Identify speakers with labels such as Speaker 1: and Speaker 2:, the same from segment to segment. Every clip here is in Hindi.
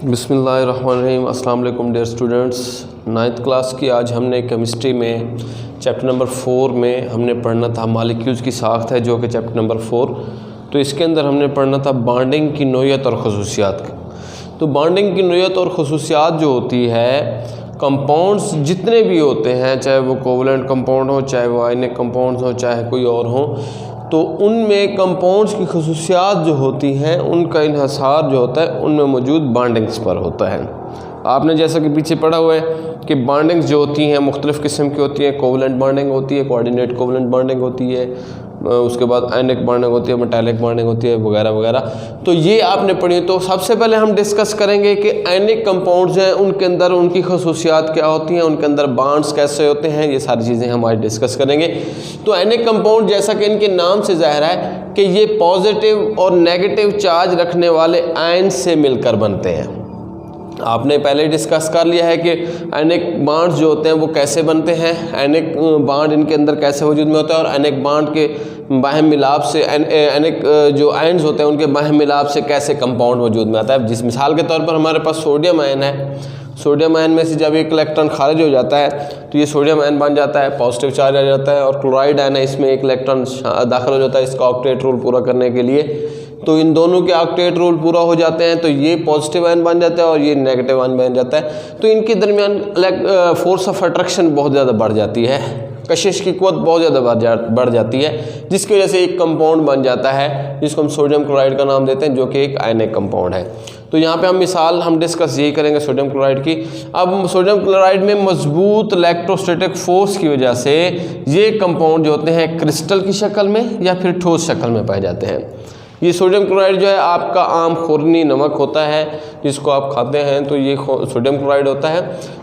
Speaker 1: बिस्मिल्लाहिर्रहमानिर्रहीम। अस्सलाम वालेकुम डियर स्टूडेंट्स। 9th क्लास की आज हमने केमिस्ट्री में चैप्टर नंबर 4 में हमने पढ़ना था मॉलिक्यूल्स की साख्त है, जो कि चैप्टर नंबर 4। तो इसके अंदर हमने पढ़ना था बॉन्डिंग की नोयत और खसूसियात। तो बॉन्डिंग की नोयत और खसूसियात जो होती है, कंपाउंड्स जितने भी होते हैं, चाहे वो कोवलेंट कंपाउंड हो, चाहे वो आयनिक कंपाउंड्स हो, चाहे कोई और हो, तो उनमें कंपाउंड्स की खसूसियात जो होती हैं उनका इन्हसार जो होता है उनमें मौजूद बॉन्डिंग्स पर होता है। आपने जैसा कि पीछे पढ़ा हुआ है कि बॉन्डिंग्स जो होती हैं मुख्तलिफ़ किस्म की होती हैं। कोवलेंट बॉन्डिंग होती है, कोऑर्डिनेट कोवलेंट बॉन्डिंग होती है, उसके बाद आयनिक बॉन्डिंग होती है, मेटालिक बॉन्डिंग होती है, वगैरह वगैरह। तो ये आपने पढ़ी। तो सबसे पहले हम डिस्कस करेंगे कि आयनिक कंपाउंड्स हैं उनके अंदर उनकी खसूसियात क्या होती हैं, उनके अंदर बॉन्ड्स कैसे होते हैं, ये सारी चीज़ें हम आज डिस्कस करेंगे। तो आयनिक कंपाउंड जैसा कि इनके नाम से ज़ाहिर है कि ये पॉजिटिव और नेगेटिव चार्ज रखने वाले आयन से मिलकर बनते हैं। आपने पहले डिस्कस कर लिया है कि आयनिक बॉन्ड्स जो होते हैं वो कैसे बनते हैं, आयनिक बॉन्ड इनके अंदर कैसे वजूद में होता है, और आयनिक बॉन्ड के बाहम मिलाप से आयनिक जो आयन्स होते हैं उनके बाहम मिलाप से कैसे कंपाउंड वजूद में आता है। जिस मिसाल के तौर पर हमारे पास सोडियम आयन है, सोडियम आयन में से जब एक इलेक्ट्रॉन खारिज हो जाता है तो ये सोडियम आयन बन जाता है, पॉजिटिव चार्ज आ जाता है। और क्लोराइड आयन है, इसमें एक इलेक्ट्रॉन दाखिल हो जाता है इसका ऑक्टेट रूल पूरा करने के लिए। तो इन दोनों के ऑक्टेट रूल पूरा हो जाते हैं तो ये पॉजिटिव आयन बन जाता है और ये नेगेटिव आयन बन जाता है। तो इनके दरमियान फोर्स ऑफ अट्रैक्शन बहुत ज़्यादा बढ़ जाती है, कशिश की क़ुव्वत बहुत ज़्यादा बढ़ जाती है, जिसकी वजह से एक कंपाउंड बन जाता है जिसको हम सोडियम क्लोराइड का नाम देते हैं, जो कि एक आयनिक कंपाउंड है। तो यहाँ पे हम डिस्कस यही करेंगे सोडियम क्लोराइड की। अब सोडियम क्लोराइड में मजबूत इलेक्ट्रोस्टैटिक फोर्स की वजह से ये कंपाउंड जो होते हैं क्रिस्टल की शक्ल में या फिर ठोस शक्ल में पाए जाते हैं। ये सोडियम क्लोराइड जो है आपका आम खुरनी नमक होता है जिसको आप खाते हैं, तो ये सोडियम क्लोराइड होता है।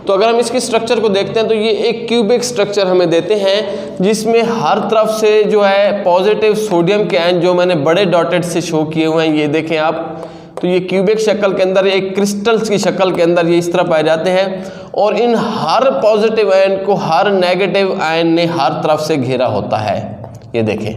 Speaker 1: तो अगर हम इसके स्ट्रक्चर को देखते हैं तो ये एक क्यूबिक स्ट्रक्चर हमें देते हैं, जिसमें हर तरफ से जो है पॉजिटिव सोडियम के आयन जो मैंने बड़े डॉटेड से शो किए हुए हैं, ये देखें आप। तो ये क्यूबिक शक्ल के अंदर, एक क्रिस्टल्स की शक्ल के अंदर ये इस तरह पाए जाते हैं, और इन हर पॉजिटिव आयन को हर नेगेटिव आयन ने हर तरफ से घेरा होता है। ये देखें,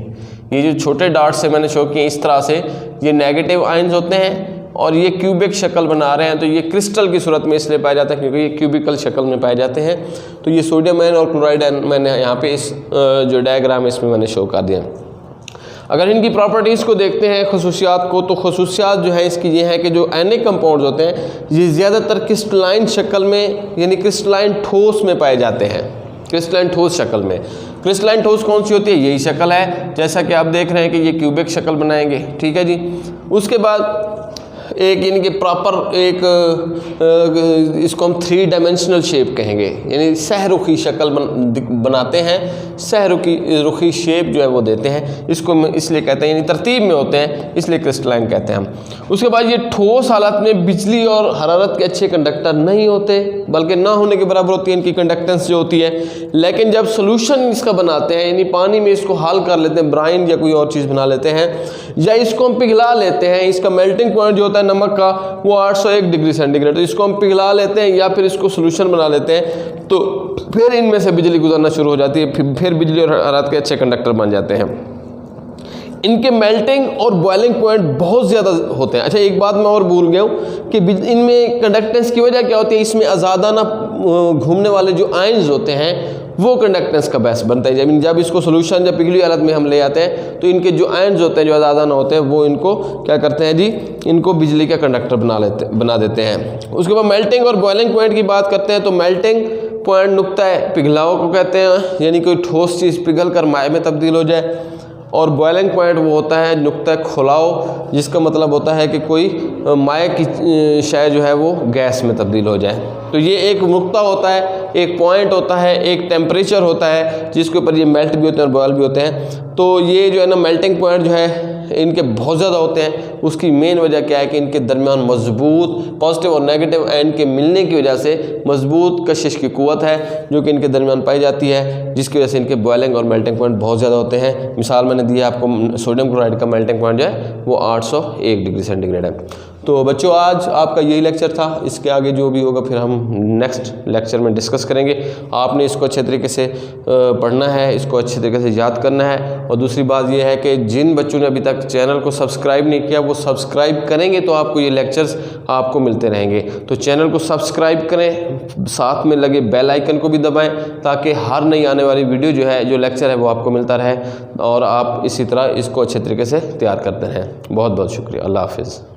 Speaker 1: ये जो छोटे डॉट से मैंने शो किए इस तरह से, ये नेगेटिव आयन्स होते हैं और ये क्यूबिक शक्ल बना रहे हैं। तो ये क्रिस्टल की सूरत में इसलिए पाया जाता है क्योंकि ये क्यूबिकल शक्ल में पाए जाते हैं। तो ये सोडियम आयन और क्लोराइड आयन मैंने यहाँ पे इस जो डायग्राम इसमें मैंने शो कर दिया। अगर इनकी प्रॉपर्टीज़ को देखते हैं, खसूसियात को, तो खसूसियात जो है इसकी ये है कि जो आयनिक कंपाउंड्स होते हैं ये ज़्यादातर क्रिस्टलाइन शक्ल में, यानी क्रिस्टलाइन ठोस में पाए जाते हैं। क्रिस्टलाइन ठोस शक्ल में, क्रिस्टलाइन ठोस कौन सी होती है, यही शक्ल है जैसा कि आप देख रहे हैं कि ये क्यूबिक शक्ल बनाएंगे, ठीक है जी। उसके बाद एक इनके प्रॉपर एक इसको हम 3 डायमेंशनल शेप कहेंगे, यानी सहरुखी शक्ल बनाते हैं, सहरुखी शेप जो है वो देते हैं। इसको इसलिए कहते हैं, यानी तरतीब में होते हैं, इसलिए क्रिस्टलाइन कहते हैं हम। उसके बाद ये ठोस हालत में बिजली और हरारत के अच्छे कंडक्टर नहीं होते, बल्कि ना होने के बराबर होती है इनकी कंडक्टेंस जो होती है। लेकिन जब सोल्यूशन इसका बनाते हैं, यानी पानी में इसको हल कर लेते हैं, ब्राइन या कोई और चीज़ बना लेते हैं, या इसको हम पिघला लेते हैं, इसका मेल्टिंग पॉइंट जो होता है नमक का वो 801 डिग्री सेंटीग्रेड, तो इसको हम पिघला लेते हैं या फिर इसको सोल्यूशन बना लेते हैं, तो फिर इनमें से बिजली गुजरना शुरू हो जाती है, फिर बिजली और हरारत के अच्छे कंडक्टर बन जाते हैं। इनके मेल्टिंग और बॉइलिंग पॉइंट बहुत ज़्यादा होते हैं। अच्छा, एक बात मैं और भूल गया हूँ कि इनमें कंडक्टेंस की वजह क्या होती है, इसमें आज़ादाना घूमने वाले जो आयन्स होते हैं वो कंडक्टेंस का बेस बनता है। जब इसको सोल्यूशन या पिघली हालत में हम ले आते हैं तो इनके जो आयन्स होते हैं, जो आज़ादाना होते हैं, वो इनको क्या करते हैं जी, इनको बिजली का कंडक्टर बना देते हैं। उसके बाद मेल्टिंग और बॉइलिंग पॉइंट की बात करते हैं तो मेल्टिंग पॉइंट नुक्ता पिघलाव को कहते हैं, यानी कोई ठोस चीज़ पिघल कर माए में तब्दील हो जाए। और बॉइलिंग पॉइंट वो होता है नुक्ता खुलाव, जिसका मतलब होता है कि कोई माए की शय जो है वो गैस में तब्दील हो जाए। तो ये एक नुक्ता होता है, एक पॉइंट होता है, एक टेम्परेचर होता है जिसके ऊपर ये मेल्ट भी होते हैं और बॉयल भी होते हैं। तो ये जो है ना मेल्टिंग पॉइंट जो है इनके बहुत ज़्यादा होते हैं। उसकी मेन वजह क्या है कि इनके दरमियान मजबूत पॉजिटिव और नेगेटिव आयन के मिलने की वजह से मजबूत कशिश की क़ुव्वत है जो कि इनके दरमियान पाई जाती है, जिसकी वजह से इनके बॉयलिंग और मेल्टिंग पॉइंट बहुत ज़्यादा होते हैं। मिसाल मैंने दी है आपको, सोडियम क्लोराइड का मेल्टिंग पॉइंट जो है वो 801 डिग्री सेंटीग्रेड है। तो बच्चों आज आपका यही लेक्चर था, इसके आगे जो भी होगा फिर हम नेक्स्ट लेक्चर में डिस्कस करेंगे। आपने इसको अच्छे तरीके से पढ़ना है, इसको अच्छे तरीके से याद करना है। और दूसरी बात यह है कि जिन बच्चों ने अभी तक चैनल को सब्सक्राइब नहीं किया वो सब्सक्राइब करेंगे तो आपको ये लेक्चर्स आपको मिलते रहेंगे। तो चैनल को सब्सक्राइब करें, साथ में लगे बेल आइकन को भी दबाएं ताकि हर नई आने वाली वीडियो जो है, जो लेक्चर है वो आपको मिलता रहे और आप इसी तरह इसको अच्छे तरीके से तैयार करते रहें। बहुत बहुत शुक्रिया। अल्लाह हाफिज़।